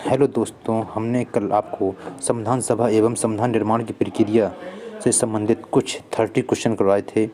Hello दोस्तों, हमने कल आपको संविधान सभा एवं संविधान निर्माण की प्रक्रिया से संबंधित कुछ 30 क्वेश्चन करवाए थे,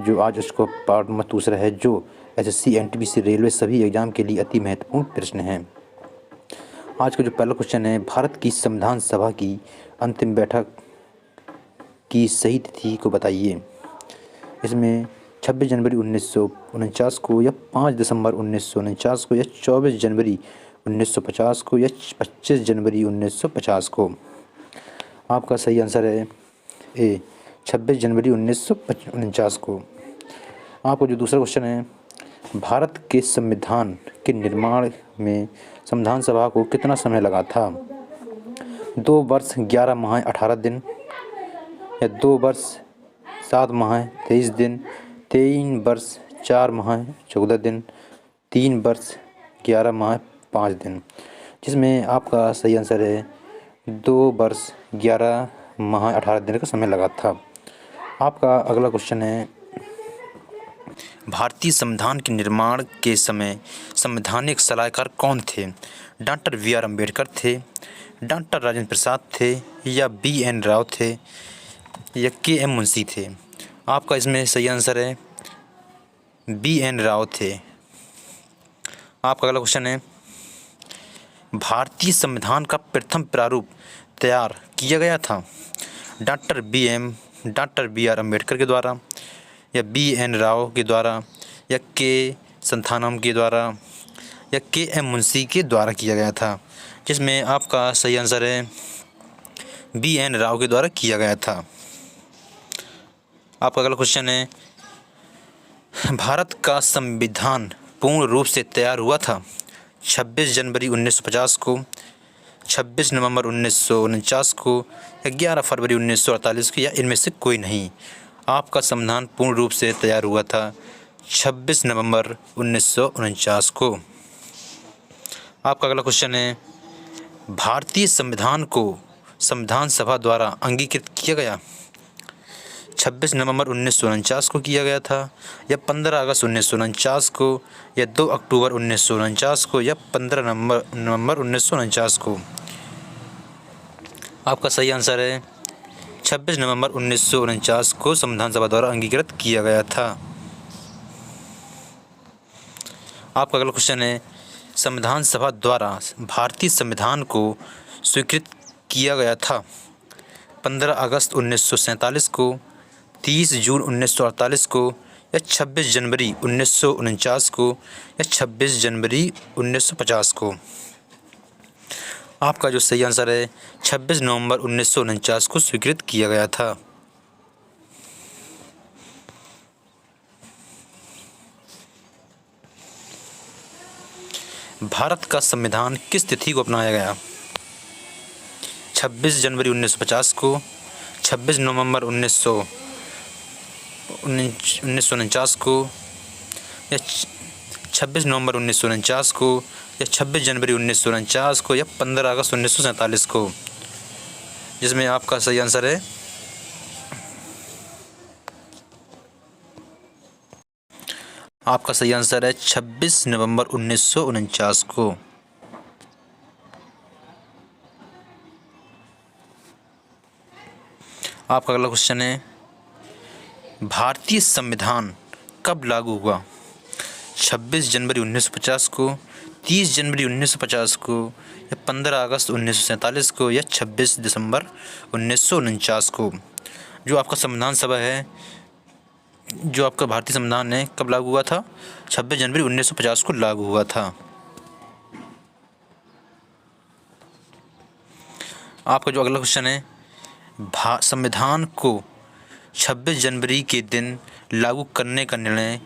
जो आज उसका पार्ट नंबर दूसरा है, जो एसएससी, एनटीपीसी, रेलवे सभी एग्जाम के लिए अति महत्वपूर्ण प्रश्न है। आज का जो पहला क्वेश्चन है, भारत की संविधान सभा की अंतिम बैठक की सही तिथि को बताइए। इसमें 26 जनवरी 1949 को या 5 दिसंबर 1949 को या 24 जनवरी 1950 को या 25 जनवरी 1950 को। आपका सही आंसर है ए, 26 जनवरी 1949 को। आपको जो दूसरा क्वेश्चन है, भारत के संविधान के निर्माण में संविधान सभा को कितना समय लगा था। 2 वर्ष 11 माह 18 दिन, या 2 वर्ष 7 माह 23 दिन, 3 वर्ष 4 माह 14 दिन, 3 वर्ष 11 माह 5 दिन। जिसमें आपका सही आंसर है 2 वर्ष 11 माह 18 दिन का समय लगा था। आपका अगला क्वेश्चन है, भारतीय संविधान के निर्माण के समय संवैधानिक सलाहकार कौन थे। Doctor B R. अम्बेडकर थे, डॉक्टर राजेंद्र प्रसाद थे, या बी.एन. राव थे, या के.एम. मुंशी थे। आपका इसमें सही आंसर है बी.एन. राव थे। आपका अगला क्वेश्चन है, भारतीय संविधान का प्रथम प्रारूप तैयार किया गया था। Doctor B R. अम्बेडकर के द्वारा, या बी.एन. राव के द्वारा, या के संथानम के द्वारा, या के.एम. मुंशी के द्वारा किया गया था। जिसमें आपका सही आंसर है बी.एन. राव के द्वारा किया गया था। आपका अगला क्वेश्चन है, भारत का संविधान पूर्ण रूप से तैयार हुआ था। 26 जनवरी 1950 को, 26 नवंबर 1949 को, या 11 फरवरी 1948 को, या इनमें से कोई नहीं। आपका संविधान पूर्ण रूप से तैयार हुआ था 26 नवंबर 1949 को। आपका अगला क्वेश्चन है, भारतीय संविधान को संविधान सभा द्वारा अंगीकृत किया गया। 26 नवंबर 1949 को किया गया था, या 15 अगस्त 1949 को, या 2 अक्टूबर 1949 को, या 15 नवंबर 1949 को। आपका सही आंसर है 26 नवंबर 1949 को संविधान सभा द्वारा अंगीकृत किया गया था। आपका अगला क्वेश्चन है, संविधान सभा द्वारा भारतीय संविधान को स्वीकृत किया गया था। 15 अगस्त 1947 को, 30 जून 1948 को, या 26 जनवरी 1949 को, या 26 जनवरी 1950 को। आपका जो सही आंसर है 26 नवंबर 1949 को स्वीकृत किया गया था। भारत का संविधान किस तिथि को अपनाया गया। 26 जनवरी 1950 को, 26 नवंबर 1949 को, या 26 नवंबर 1949 को, या 26 जनवरी 1949 को, या 15 अगस्त 1947 को। जिसमें आपका सही आंसर है आपका सही आंसर है 26 नवंबर 1949 को। आपका अगला क्वेश्चन है, भारतीय संविधान कब लागू हुआ। 26 जनवरी 1950 को, 30 जनवरी 1950 को, या 15 अगस्त 1947 को, या 26 दिसंबर 1949 को। जो आपका संविधान सभा है, जो आपका भारतीय संविधान है, कब लागू हुआ था। 26 जनवरी 1950 को लागू हुआ था। आपका जो अगला क्वेश्चन है, संविधान को 26 जनवरी के दिन लागू करने का निर्णय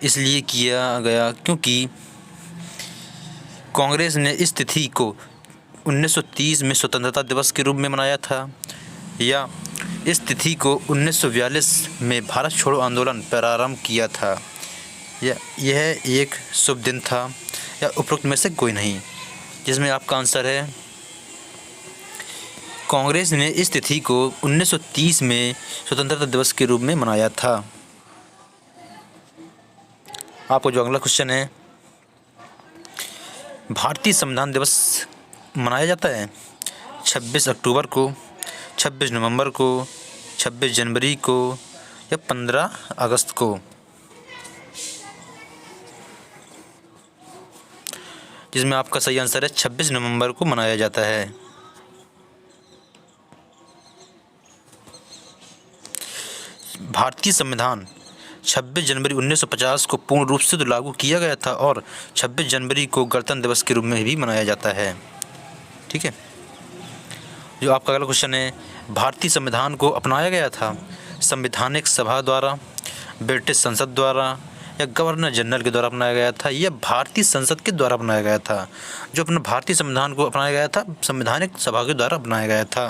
इसलिए किया गया क्योंकि कांग्रेस ने इस तिथि को 1930 में स्वतंत्रता दिवस के रूप में मनाया था, या इस तिथि को 1942 में भारत छोड़ो आंदोलन प्रारंभ किया था, या यह एक शुभ दिन था, या उपरोक्त में से कोई नहीं। जिसमें आपका आंसर है कांग्रेस ने इस तिथि को 1930 में स्वतंत्रता दिवस के रूप में मनाया था। आपको जो अगला क्वेश्चन है, भारतीय संविधान दिवस मनाया जाता है? 26 अक्टूबर को, 26 नवंबर को, 26 जनवरी को या 15 अगस्त को? जिसमें आपका सही आंसर है 26 नवंबर को मनाया जाता है। भारतीय संविधान 26 जनवरी 1950 को पूर्ण रूप से तो लागू किया गया था और 26 जनवरी को गणतंत्र दिवस के रूप में भी मनाया जाता है। ठीक है। जो आपका अगला क्वेश्चन है, भारतीय संविधान को अपनाया गया था संवैधानिक सभा द्वारा, ब्रिटिश संसद द्वारा या गवर्नर जनरल के द्वारा अपनाया गया था या भारतीय संसद के द्वारा अपनाया गया था? जो अपने भारतीय संविधान को अपनाया गया था संवैधानिक सभा के द्वारा अपनाया गया था।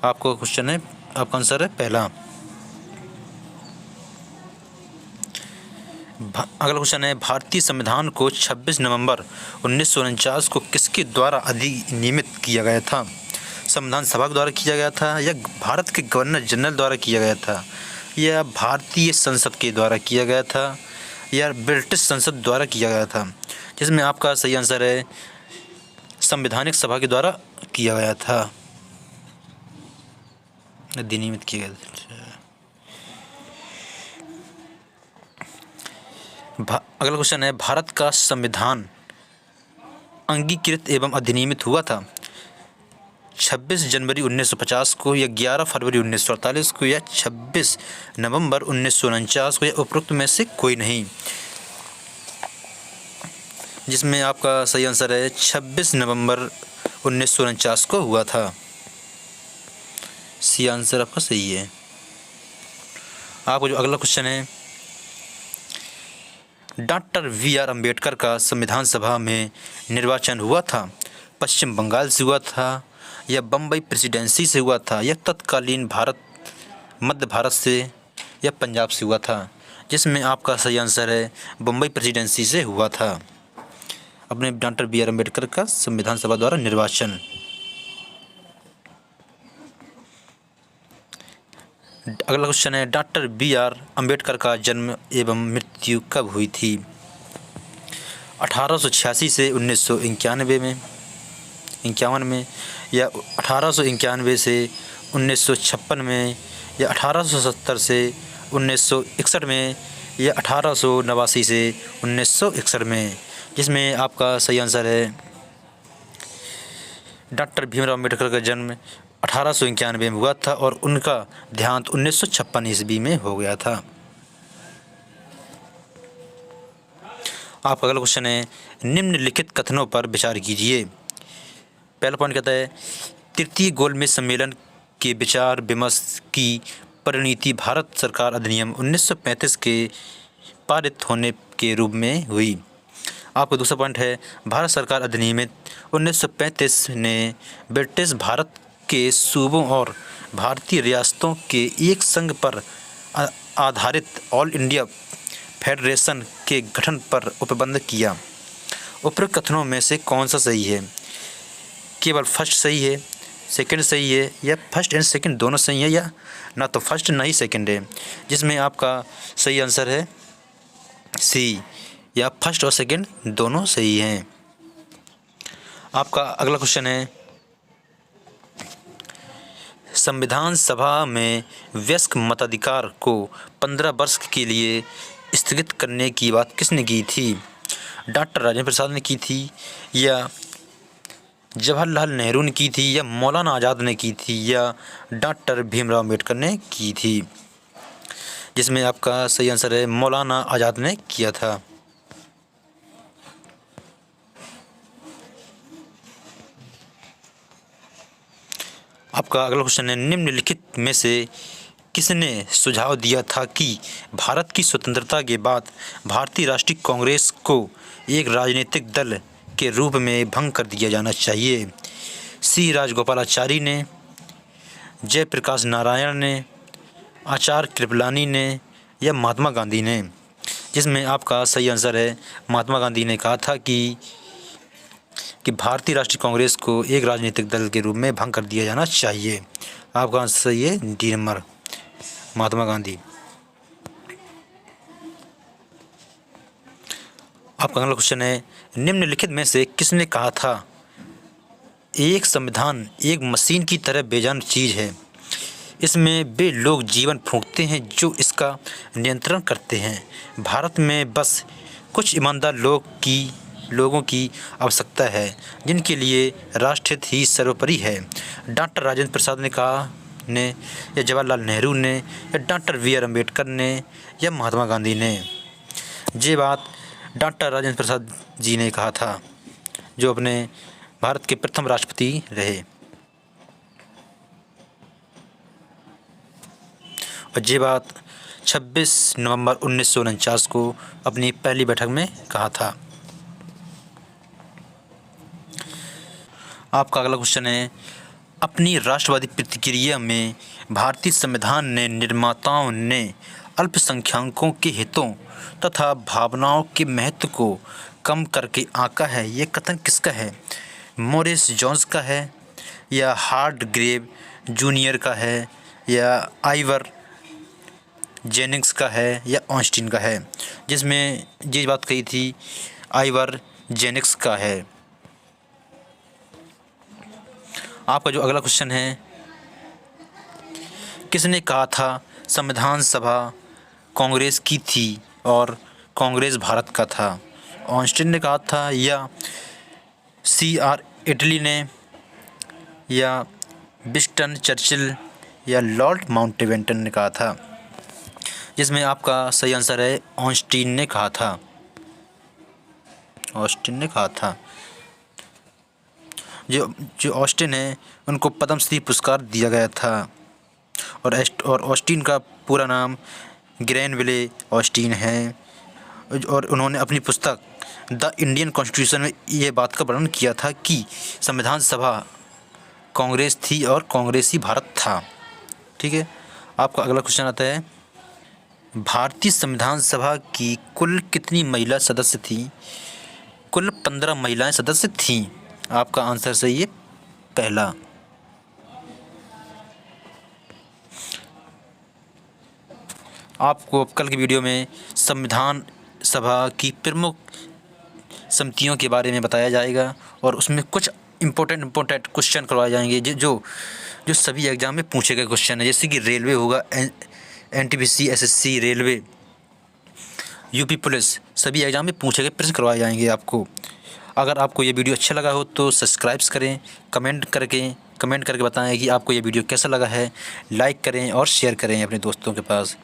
आपको क्वेश्चन है, आपका आंसर है पहला। अगला क्वेश्चन है, भारतीय संविधान को 26 नवंबर 1949 को किसके द्वारा अधिनियमित किया गया था? संविधान सभा के द्वारा किया गया था या भारत के गवर्नर जनरल द्वारा किया गया था या भारतीय संसद के द्वारा किया गया था या ब्रिटिश संसद द्वारा किया गया था? जिसमें आपका सही आंसर है संवैधानिक सभा के द्वारा किया गया था, अधिनियमित किया गया था। अगला क्वेश्चन है, भारत का संविधान अंगीकृत एवं अधिनियमित हुआ था 26 जनवरी 1950 को या 11 फरवरी 1948 को या 26 नवंबर 1949 को या उपरोक्त में से कोई नहीं? जिसमें आपका सही आंसर है 26 नवंबर 1949 को हुआ था। सी आंसर आपका सही है। आपको जो अगला क्वेश्चन है, डॉक्टर वी.आर. अम्बेडकर का संविधान सभा में निर्वाचन हुआ था पश्चिम बंगाल से हुआ था या बम्बई प्रेसिडेंसी से हुआ था या तत्कालीन भारत मध्य भारत से या पंजाब से हुआ था? जिसमें आपका सही आंसर है बम्बई प्रेसिडेंसी से हुआ था। अपने डॉक्टर वी.आर. अम्बेडकर का संविधान सभा द्वारा निर्वाचन। अगला क्वेश्चन है, डॉक्टर बी.आर. अम्बेडकर का जन्म एवं मृत्यु कब हुई थी? 1886 से 1991 में 51 में या 1891 से 1956 में या 1870 से 1961 में या 1889 से 1961 में? जिसमें आपका सही आंसर है डॉक्टर भीमराव अम्बेडकर का जन्म 1891 में हुआ था और उनका देहांत 1956 ईस्वी में हो गया था। आपका अगला क्वेश्चन है, निम्नलिखित कथनों पर विचार कीजिए। पहला पॉइंट कहता है, तृतीय गोलमेज सम्मेलन के विचार विमर्श की परिणति भारत सरकार अधिनियम 1935 के पारित होने के रूप में हुई। आपका दूसरा पॉइंट है, भारत सरकार अधिनियम 1935 ने ब्रिटिश भारत के सूबों और भारतीय रियासतों के एक संघ पर आधारित ऑल इंडिया फेडरेशन के गठन पर उपबंध किया। उपरोक्त कथनों में से कौन सा सही है? केवल फर्स्ट सही है, सेकंड सही है या फर्स्ट एंड सेकंड दोनों सही है या ना तो फर्स्ट ना ही सेकंड है? जिसमें आपका सही आंसर है सी, या फर्स्ट और सेकंड दोनों सही हैं। आपका अगला क्वेश्चन है, संविधान सभा में वयस्क मताधिकार को 15 वर्ष के लिए स्थगित करने की बात किसने की थी? डॉक्टर राजेंद्र प्रसाद ने की थी या जवाहरलाल नेहरू ने की थी या मौलाना आज़ाद ने की थी या डॉक्टर भीमराव अम्बेडकर ने की थी? जिसमें आपका सही आंसर है मौलाना आज़ाद ने किया था। आपका अगला क्वेश्चन है, निम्नलिखित में से किसने सुझाव दिया था कि भारत की स्वतंत्रता के बाद भारतीय राष्ट्रीय कांग्रेस को एक राजनीतिक दल के रूप में भंग कर दिया जाना चाहिए? सी राजगोपालाचारी ने, जयप्रकाश नारायण ने, आचार्य कृपलानी ने या महात्मा गांधी ने? जिसमें आपका सही आंसर है महात्मा गांधी ने कहा था कि भारतीय राष्ट्रीय कांग्रेस को एक राजनीतिक दल के रूप में भंग कर दिया जाना चाहिए। आपका आंसर सही है डी नंबर, महात्मा गांधी। आपका अगला क्वेश्चन है, निम्नलिखित में से किसने कहा था एक संविधान एक मशीन की तरह बेजान चीज़ है। इसमें वे लोग जीवन फूंकते हैं जो इसका नियंत्रण करते हैं। भारत में बस कुछ ईमानदार लोगों की आवश्यकता है, जिनके लिए राष्ट्रहित ही सर्वोपरि है। डॉक्टर राजेंद्र प्रसाद ने या जवाहरलाल नेहरू ने या डॉक्टर बी.आर. अम्बेडकर ने या महात्मा गांधी ने। ये बात डॉक्टर राजेंद्र प्रसाद जी ने कहा था, जो अपने भारत के प्रथम राष्ट्रपति रहे। और ये बात 26 नवंबर 1949 को अपनी पहली बैठक में कहा था। आपका अगला क्वेश्चन है, अपनी राष्ट्रवादी प्रतिक्रिया में भारतीय संविधान ने निर्माताओं ने अल्पसंख्यकों के हितों तथा भावनाओं के महत्व को कम करके आंका है। ये कथन किसका है? मोरिस जोन्स का है या हार्ड ग्रेव जूनियर का है या आइवर जेनिंग्स का है या ऑस्टिन का है? जिसमें ये बात कही थी आइवर जेनिंग्स का है। आपका जो अगला क्वेश्चन है, किसने कहा था संविधान सभा कांग्रेस की थी और कांग्रेस भारत का था? ऑस्टिन ने कहा था या C.R. इटली ने या विंस्टन चर्चिल या लॉर्ड माउंटबेटन ने कहा था? जिसमें आपका सही आंसर है ऑस्टिन ने कहा था। ऑस्टिन ने कहा था। जो ऑस्टिन है उनको पद्मश्री पुरस्कार दिया गया था और ऑस्टिन का पूरा नाम ग्रेनविले ऑस्टिन है और उन्होंने अपनी पुस्तक द इंडियन कॉन्स्टिट्यूशन में ये बात का वर्णन किया था कि संविधान सभा कांग्रेस थी और कांग्रेस ही भारत था। ठीक है। आपका अगला क्वेश्चन आता है, भारतीय संविधान सभा की कुल कितनी महिला सदस्य थी? कुल 15 महिलाएं सदस्य थीं। आपका आंसर सही है पहला। आपको कल की वीडियो में संविधान सभा की प्रमुख समितियों के बारे में बताया जाएगा और उसमें कुछ इम्पोर्टेंट क्वेश्चन करवाए जाएंगे जो सभी एग्जाम में पूछे गए क्वेश्चन है। जैसे कि रेलवे होगा, NTPC, SSC, railway, UP police, सभी एग्जाम में पूछे गए प्रश्न करवाए जाएंगे आपको। अगर आपको ये वीडियो अच्छा लगा हो तो सब्सक्राइब करें, कमेंट करके बताएं कि आपको ये वीडियो कैसा लगा है। लाइक करें और शेयर करें अपने दोस्तों के पास।